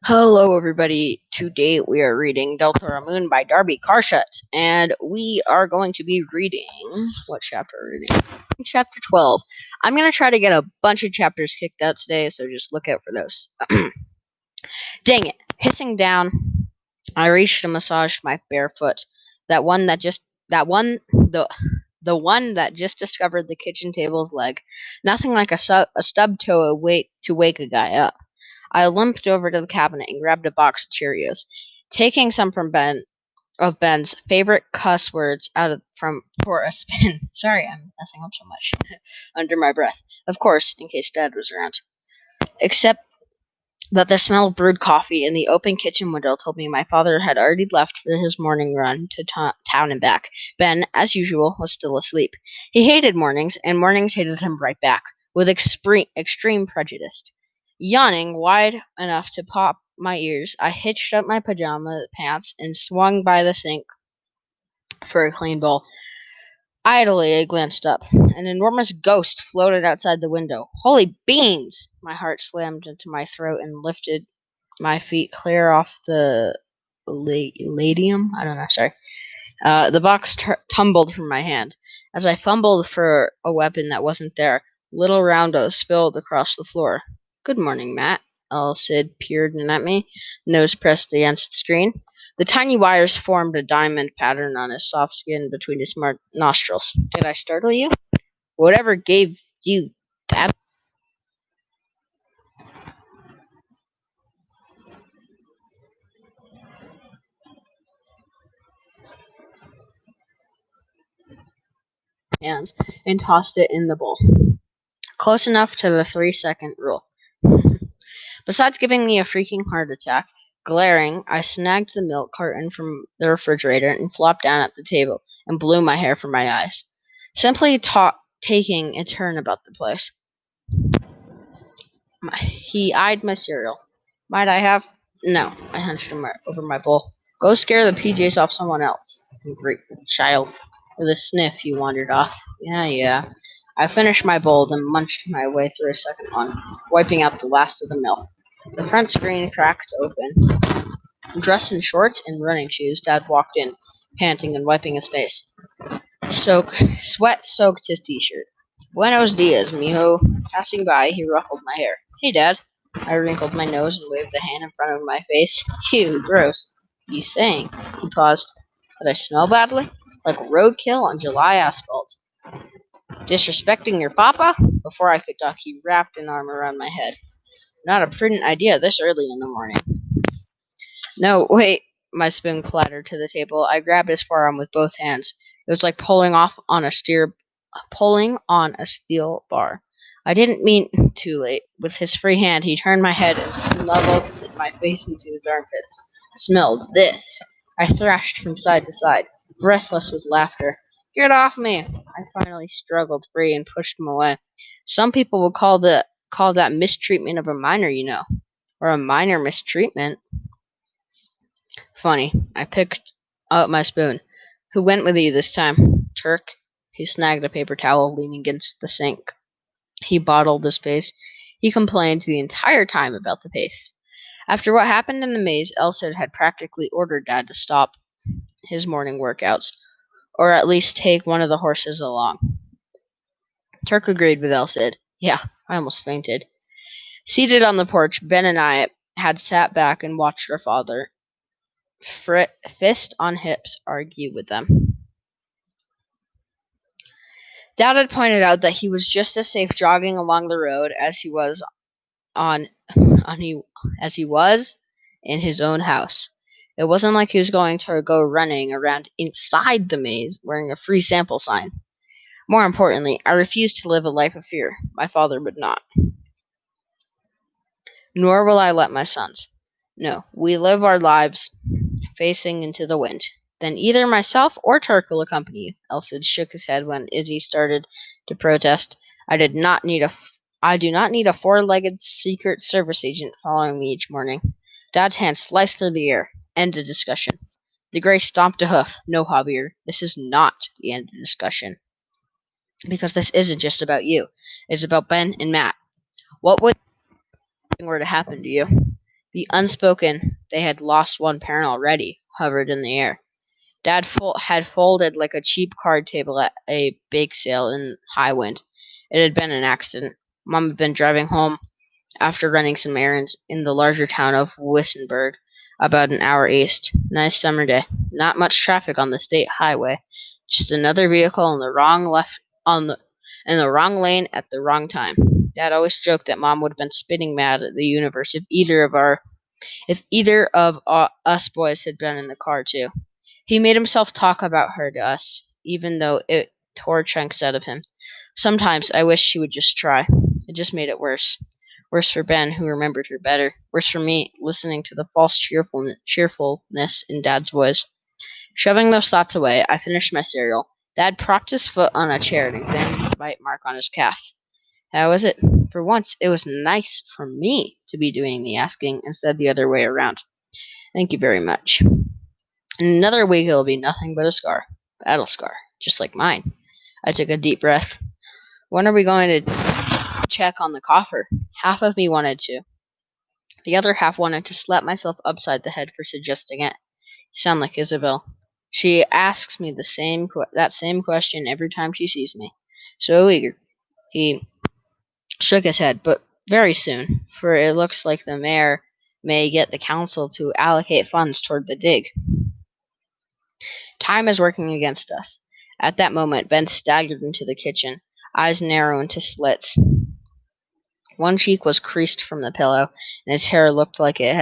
Hello, everybody. Today we are reading Del Toro Moon by Darby Carshut, and we are going to be reading. What chapter are we reading? Chapter 12. I'm going to try to get a bunch of chapters kicked out today, so just look out for those. Dang it. Hissing down, I reached and massaged my bare foot. That one that just. That one. The one that just discovered the kitchen table's leg. Nothing like a stub toe to wake a guy up. I limped over to the cabinet and grabbed a box of Cheerios, taking some from Ben's favorite cuss words out of from for a spin. Sorry, I'm messing up so much. Under my breath, of course, in case Dad was around. Except that the smell of brewed coffee in the open kitchen window told me my father had already left for his morning run to town and back. Ben, as usual, was still asleep. He hated mornings, and mornings hated him right back, with extreme prejudice. Yawning wide enough to pop my ears, I hitched up my pajama pants and swung by the sink for a clean bowl. Idly, I glanced up. An enormous ghost floated outside the window. Holy beans! My heart slammed into my throat and lifted my feet clear off the ladium. I don't know. Sorry. The box tumbled from my hand. As I fumbled for a weapon that wasn't there, little Roundo spilled across the floor. Good morning, Matt. Sid peered in at me, nose pressed against the screen. The tiny wires formed a diamond pattern on his soft skin between his nostrils. Did I startle you? Whatever gave you that hands and tossed it in the bowl. Close enough to the 3-second rule. Besides giving me a freaking heart attack, glaring, I snagged the milk carton from the refrigerator and flopped down at the table and blew my hair from my eyes. Simply taking a turn about the place. He eyed my cereal. Might I have? No, I hunched over my bowl. Go scare the PJs off someone else. Great child. With a sniff, he wandered off. Yeah. I finished my bowl, then munched my way through a second one, wiping out the last of the milk. The front screen cracked open. Dressed in shorts and running shoes, Dad walked in, panting and wiping his face. Sweat soaked his t-shirt. Buenos dias, mijo. Passing by, he ruffled my hair. Hey, Dad. I wrinkled my nose and waved a hand in front of my face. Ew, gross. What are you saying? He paused. Did I smell badly? Like roadkill on July asphalt. Disrespecting your papa? Before I could duck, he wrapped an arm around my head. Not a prudent idea this early in the morning. No, wait. My spoon clattered to the table. I grabbed his forearm with both hands. It was like pulling on a steel bar. I didn't mean too late. With his free hand, he turned my head and snuggled my face into his armpits. Smell this! I thrashed from side to side, breathless with laughter. Get off me! I finally struggled free and pushed him away. Some people would call that mistreatment of a minor, you know, or a minor mistreatment. Funny. I picked up my spoon. Who went with you this time? Turk. He snagged a paper towel, leaning against the sink. He bottled his face. He complained the entire time about the pace. After what happened in the maze, Elsid had practically ordered Dad to stop his morning workouts, or at least take one of the horses along. Turk agreed with Elsid. Yeah, I almost fainted. Seated on the porch, Ben and I had sat back and watched our father, fist on hips, argue with them. Dad had pointed out that he was just as safe jogging along the road as he was on, on he, as he was in his own house. It wasn't like he was going to go running around inside the maze wearing a free sample sign. More importantly, I refused to live a life of fear. My father would not. Nor will I let my sons. No, we live our lives facing into the wind. Then either myself or Turk will accompany you. Elsid shook his head when Izzy started to protest. I do not need a four-legged Secret Service agent following me each morning. Dad's hand sliced through the air. End of discussion. The Gray stomped a hoof. No, Javier, this is not the end of discussion. Because this isn't just about you. It's about Ben and Matt. What would if something were to happen to you? The unspoken, they had lost one parent already, hovered in the air. Dad had folded like a cheap card table at a bake sale in high wind. It had been an accident. Mom had been driving home after running some errands in the larger town of Wissenberg, about an hour east. Nice summer day. Not much traffic on the state highway. Just another vehicle in the wrong lane at the wrong time. Dad always joked that Mom would have been spitting mad at the universe if either of us boys had been in the car too. He made himself talk about her to us, even though it tore chunks out of him. Sometimes I wished he would just try. It just made it worse. Worse for Ben, who remembered her better. Worse for me, listening to the false cheerfulness in Dad's voice. Shoving those thoughts away, I finished my cereal. Dad propped his foot on a chair and examined the bite mark on his calf. How was it? For once, it was nice for me to be doing the asking instead the other way around. Thank you very much. In another week, it'll be nothing but a scar. Battle scar, just like mine. I took a deep breath. When are we going to check on the coffer? Half of me wanted to. The other half wanted to slap myself upside the head for suggesting it. You sound like Isabel. She asks me that same question every time she sees me. So eager. He shook his head, but very soon, for it looks like the mayor may get the council to allocate funds toward the dig. Time is working against us. At that moment, Ben staggered into the kitchen, eyes narrow into slits. One cheek was creased from the pillow, and his hair looked like it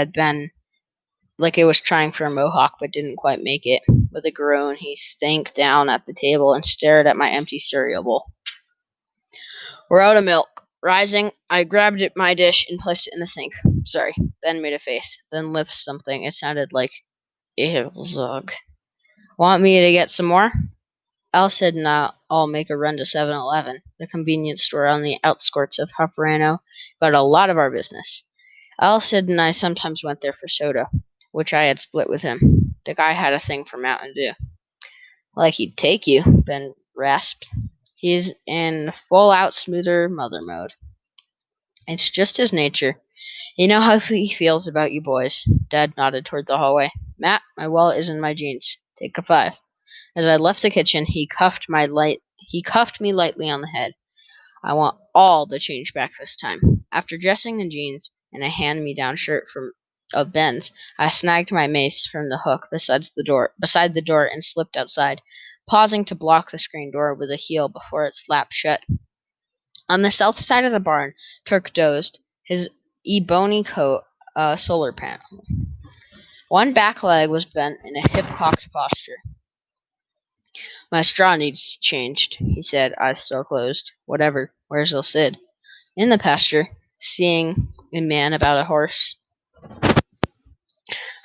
was trying for a mohawk but didn't quite make it. With a groan, he sank down at the table and stared at my empty cereal bowl. We're out of milk. Rising, I grabbed my dish and placed it in the sink. Sorry. Ben made a face, then lifted something. It sounded like Zug. Want me to get some more? Al said I'll make a run to 7-Eleven, the convenience store on the outskirts of Hufferano, got a lot of our business. Al said and I sometimes went there for soda, which I had split with him. The guy had a thing for Mountain Dew. Like he'd take you, Ben rasped. He's in full-out smoother mother mode. It's just his nature. You know how he feels about you boys. Dad nodded toward the hallway. Matt, my wallet is in my jeans. Take a 5. As I left the kitchen, he cuffed me lightly on the head. I want all the change back this time. After dressing in jeans and a hand-me-down shirt of Ben's, I snagged my mace from the hook beside the door and slipped outside, pausing to block the screen door with a heel before it slapped shut. On the south side of the barn, Turk dozed, his ebony coat a solar panel. One back leg was bent in a hip-cocked posture. My straw needs changed, he said, eyes still closed. Whatever. Where's El Cid? In the pasture, seeing a man about a horse.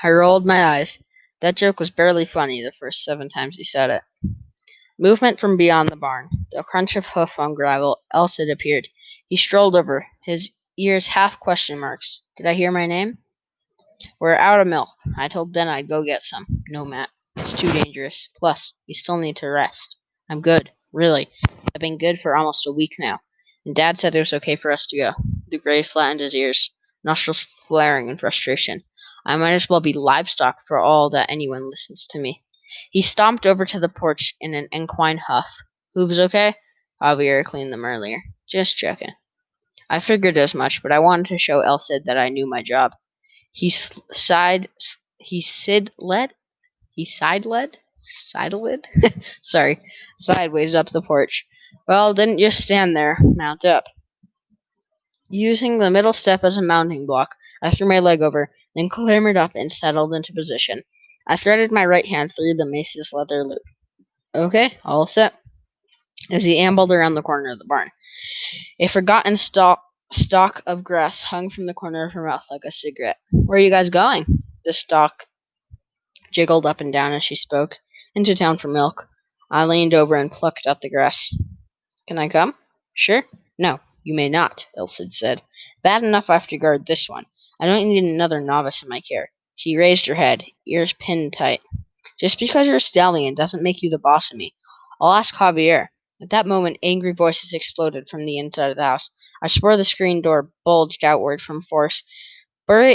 I rolled my eyes. That joke was barely funny the first 7 times he said it. Movement from beyond the barn. The crunch of hoof on gravel. El Cid appeared. He strolled over, his ears half question marks. Did I hear my name? We're out of milk. I told Ben I'd go get some. No, Matt. It's too dangerous. Plus, you still need to rest. I'm good. Really. I've been good for almost a week now. And Dad said it was okay for us to go. The gray flattened his ears, nostrils flaring in frustration. I might as well be livestock for all that anyone listens to me. He stomped over to the porch in an equine huff. Hooves okay? Javier cleaned them earlier. Just checking. I figured as much, but I wanted to show El Cid that I knew my job. He side he sid led he side led sidled sorry sideways up the porch. Well, didn't just stand there. Mount up. Using the middle step as a mounting block, I threw my leg over, then clambered up and settled into position. I threaded my right hand through the mace's leather loop. Okay, all set. As he ambled around the corner of the barn, a forgotten stalk of grass hung from the corner of her mouth like a cigarette. Where are you guys going? The stalk jiggled up and down as she spoke. Into town for milk. I leaned over and plucked at the grass. Can I come? Sure. No, you may not, Ilse said. Bad enough I have to guard this one. I don't need another novice in my care. She raised her head, ears pinned tight. Just because you're a stallion doesn't make you the boss of me. I'll ask Javier. At that moment, angry voices exploded from the inside of the house. I swore the screen door bulged outward from force,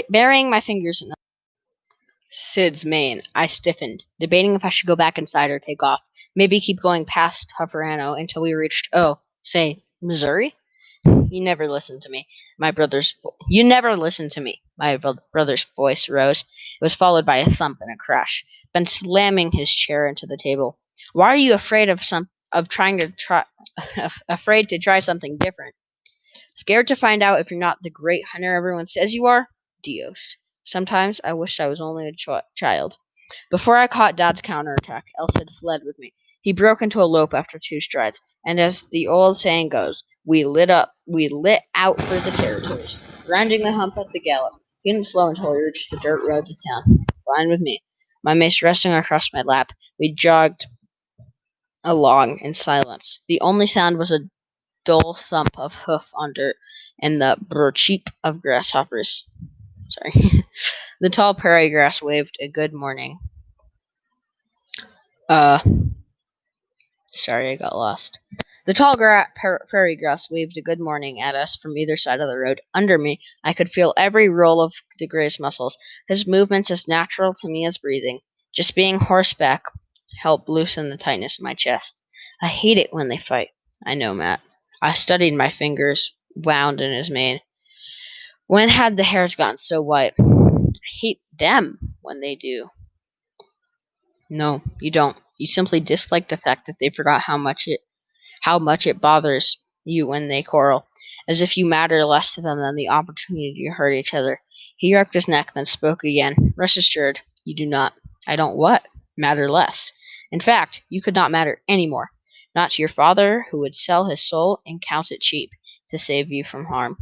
Burying my fingers in Sid's mane, I stiffened, debating if I should go back inside or take off. Maybe keep going past Hufferano until we reached, say, Missouri? You never listened to me. My brother's voice rose. It was followed by a thump and a crash. Ben slamming his chair into the table. Why are you afraid of trying to try afraid to try something different? Scared to find out if you're not the great hunter everyone says you are? Dios. Sometimes I wished I was only a child. Before I caught Dad's counterattack, Elsid fled with me. He broke into a lope after 2 strides, and as the old saying goes, we lit out for the territories, rounding the hump at the gallop. He didn't slow until we reached the dirt road to town. Fine with me. My mace resting across my lap, we jogged along in silence. The only sound was a dull thump of hoof on dirt and the brr-cheep of grasshoppers. Sorry. The tall prairie grass waved a good morning. Uh, Sorry, I got lost. The tall prairie grass waved a good morning at us from either side of the road. Under me, I could feel every roll of the gray's muscles, his movements as natural to me as breathing. Just being horseback helped loosen the tightness in my chest. I hate it when they fight. I know, Matt. I studied my fingers wound in his mane. When had the hairs gotten so white? I hate them when they do. No, you don't. You simply dislike the fact that they forgot how much it bothers you when they quarrel, as if you matter less to them than the opportunity to hurt each other. He rucked his neck, then spoke again. Rest assured, you do not. I don't what? Matter less. In fact, you could not matter any more. Not to your father, who would sell his soul and count it cheap to save you from harm.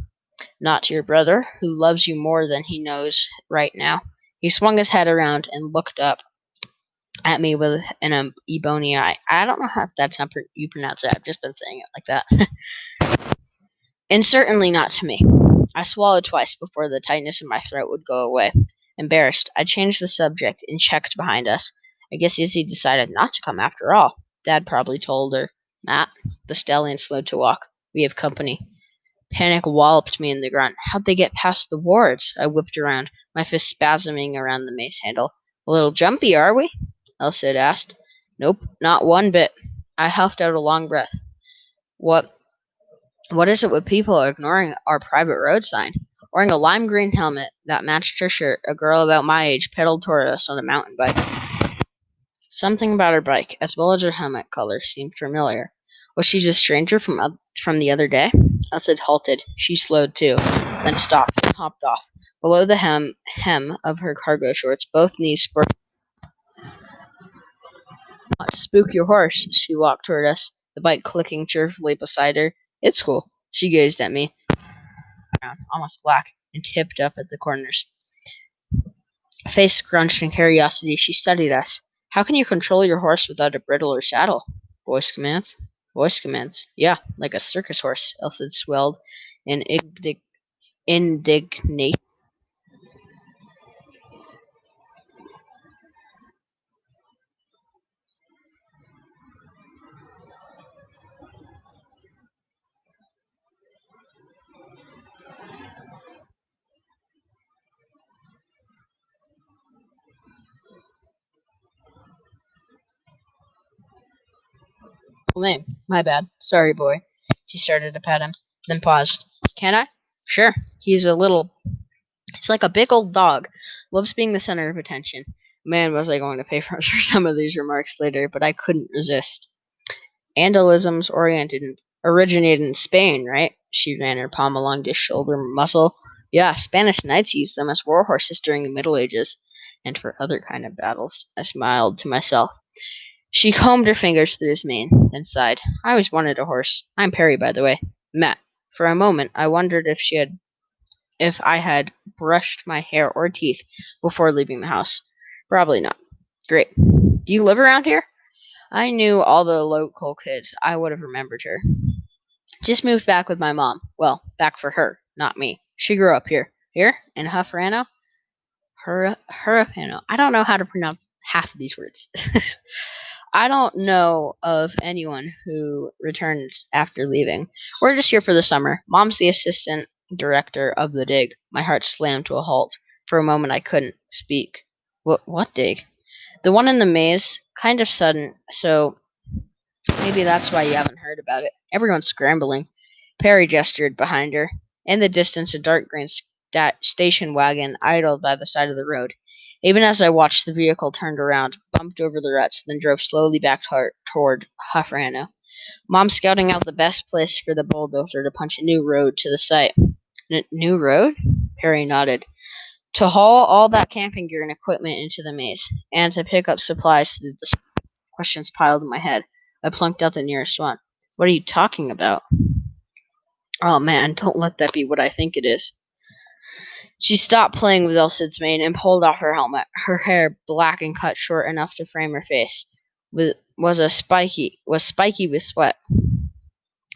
Not to your brother, who loves you more than he knows right now. He swung his head around and looked up at me with an ebony eye. I don't know if that's how you pronounce it. I've just been saying it like that. And certainly not to me. I swallowed twice before the tightness in my throat would go away. Embarrassed, I changed the subject and checked behind us. I guess Izzy decided not to come after all. Dad probably told her. Matt, the stallion slowed to walk. We have company. Panic walloped me in the grunt. How'd they get past the wards? I whipped around, my fist spasming around the mace handle. A little jumpy, are we? Elsid asked. Nope, not one bit. I huffed out a long breath. What what is it with people ignoring our private road sign? Wearing a lime green helmet that matched her shirt, a girl about my age pedaled toward us on a mountain bike. Something about her bike, as well as her helmet color, seemed familiar. Was she just a stranger from the other day? Elsid halted. She slowed too, then stopped and hopped off. Below the hem of her cargo shorts, both knees sported. Spook your horse. She walked toward us, the bike clicking cheerfully beside her. It's cool. She gazed at me, almost black, and tipped up at the corners. Face scrunched in curiosity, she studied us. How can you control your horse without a bridle or saddle? Voice commands. Voice commands. Yeah, like a circus horse, Elsa swelled in indignation. Name. My bad. Sorry, boy. She started to pat him, then paused. Can I? Sure. He's like a big old dog. Loves being the center of attention. Man, was I going to pay for some of these remarks later, but I couldn't resist. Andalusms originated in Spain, right? She ran her palm along his shoulder muscle. Yeah, Spanish knights used them as war horses during the Middle Ages, and for other kind of battles. I smiled to myself. She combed her fingers through his mane, then sighed. I always wanted a horse. I'm Perry, by the way. Matt. For a moment, I wondered if I had brushed my hair or teeth before leaving the house. Probably not. Great. Do you live around here? I knew all the local kids. I would have remembered her. Just moved back with my mom. Well, back for her, not me. She grew up here. Here? In Hufferano? Hurricano. I don't know how to pronounce half of these words. I don't know of anyone who returned after leaving. We're just here for the summer. Mom's the assistant director of the dig. My heart slammed to a halt. For a moment I couldn't speak. What dig? The one in the maze. Kind of sudden, so maybe that's why you haven't heard about it. Everyone's scrambling. Perry gestured behind her. In the distance, a dark green station wagon idled by the side of the road. Even as I watched, the vehicle turned around, bumped over the ruts, then drove slowly back toward Hafrano. Mom's scouting out the best place for the bulldozer to punch a new road to the site. New road? Perry nodded. To haul all that camping gear and equipment into the maze, and to pick up supplies to the questions piled in my head. I plunked out the nearest one. What are you talking about? Oh man, don't let that be what I think it is. She stopped playing with Elsid's mane and pulled off her helmet. Her hair, black and cut short enough to frame her face, was spiky with sweat.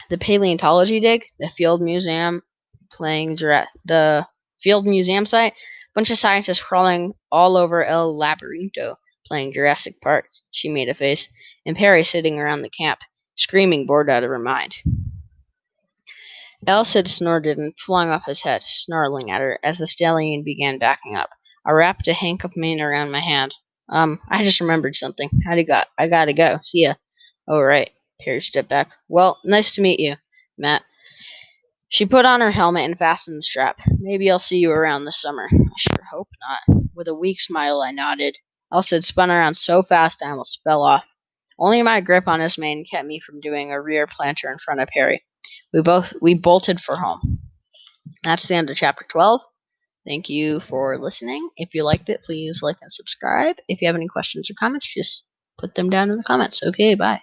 The paleontology dig, the field museum site, bunch of scientists crawling all over El Labyrinto, playing Jurassic Park. She made a face, and Perry sitting around the camp, screaming, bored out of her mind. Elsid snorted and flung up his head, snarling at her as the stallion began backing up. I wrapped a hank of mane around my hand. I just remembered something. I gotta go. See ya. Oh, right. Perry stepped back. Well, nice to meet you, Matt. She put on her helmet and fastened the strap. Maybe I'll see you around this summer. I sure hope not. With a weak smile, I nodded. Elsid spun around so fast I almost fell off. Only my grip on his mane kept me from doing a rear planter in front of Perry. We bolted for home. That's the end of chapter 12. Thank you for listening. If you liked it, please like and subscribe. If you have any questions or comments, just put them down in the comments. Okay, bye.